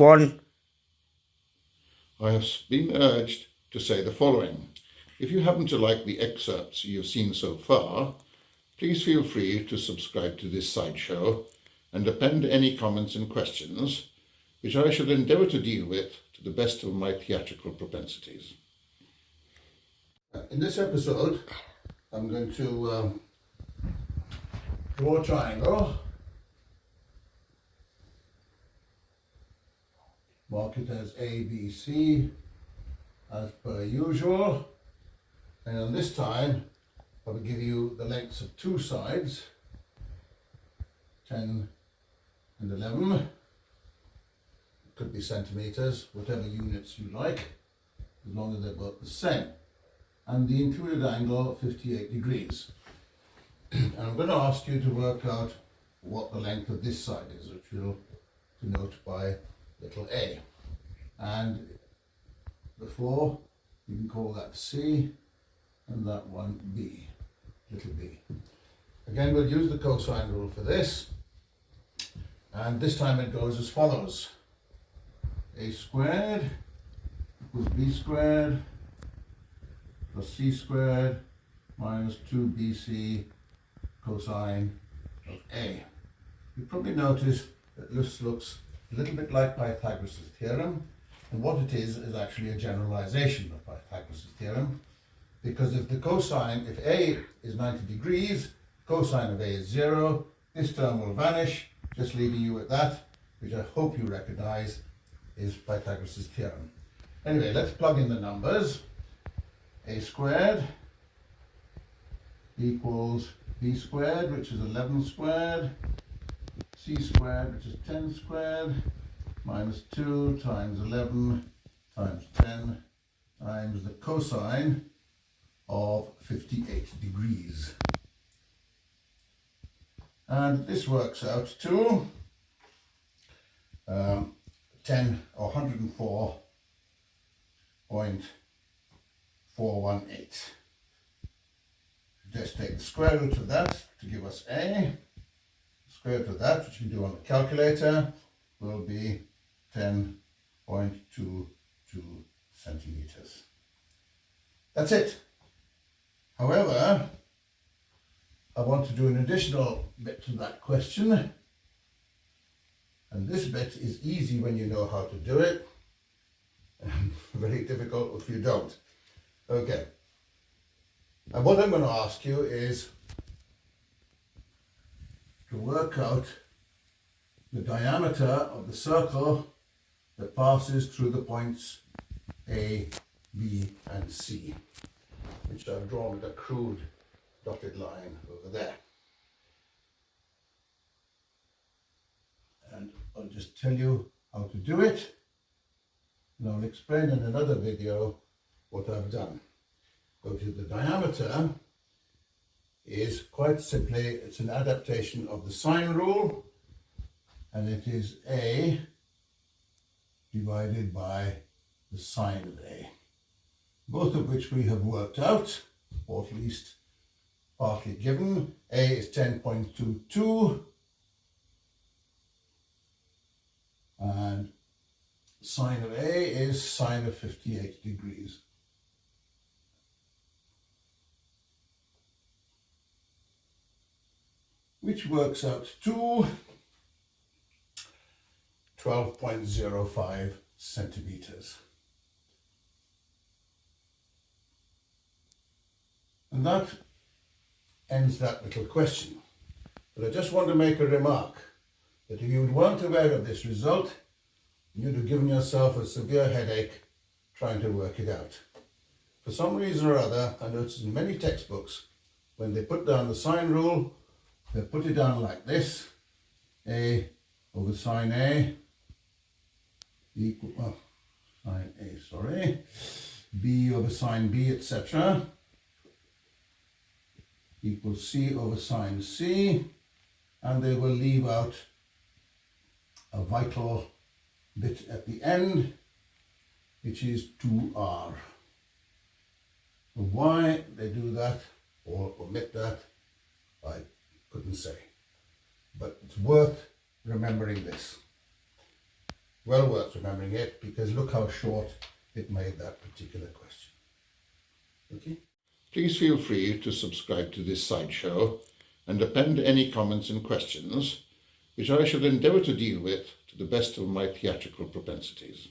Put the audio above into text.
1. I have been urged to say the following. If you happen to like the excerpts you've seen so far, please feel free to subscribe to this sideshow and append any comments and questions, which I shall endeavour to deal with to the best of my theatrical propensities. In this episode, I'm going to draw a triangle, mark it as A, B, C, as per usual, and on this time I will give you the lengths of two sides, 10 and 11. It could be centimetres, whatever units you like, as long as they're both the same. And the included angle 58 degrees. And I'm going to ask you to work out what the length of this side is, which we'll denote by little a. And before, you can call that C and that one B, little b. Again, we'll use the cosine rule for this. And this time it goes as follows. A squared equals b squared plus c squared minus 2bc cosine of a. You probably notice that this looks a little bit like Pythagorean theorem, and what it is actually a generalization of Pythagorean theorem, because if a is 90 degrees, cosine of a is 0, this term will vanish, just leaving you with that, which I hope you recognize is Pythagorean theorem. Anyway, let's plug in the numbers. A squared equals b squared, which is 11 squared, c squared, which is 10 squared, minus 2 times 11 times 10 times the cosine of 58 degrees. And this works out to 104.418. Just take the square root of that to give us a. The square root of that, which you can do on the calculator, will be 10.22 centimeters. That's it. However, I want to do an additional bit to that question. And this bit is easy when you know how to do it, and very difficult if you don't. Okay. And what I'm going to ask you is to work out the diameter of the circle that passes through the points A, B, and C, which I've drawn with a crude dotted line over there. And I'll just tell you how to do it, and I'll explain in another video what I've done. Go to the diameter is quite simply, it's an adaptation of the sine rule, and it is A divided by the sine of A, both of which we have worked out, or at least partly given. A is 10.22 and sine of A is sine of 58 degrees. Which works out to 12.05 centimeters. And that ends that little question. But I just want to make a remark that if you weren't aware of this result, you'd have given yourself a severe headache trying to work it out. For some reason or other, I noticed in many textbooks, when they put down the sine rule, they put it down like this: A over sine A equal, sine A, sorry, B over sine B, etc. equals C over sine C, and they will leave out a vital bit at the end, which is 2r. Why they do that or omit that, I couldn't say, but it's worth remembering this. Well worth remembering it, because look how short it made that particular question. Okay? Please feel free to subscribe to this sideshow and append any comments and questions, which I shall endeavour to deal with to the best of my theatrical propensities.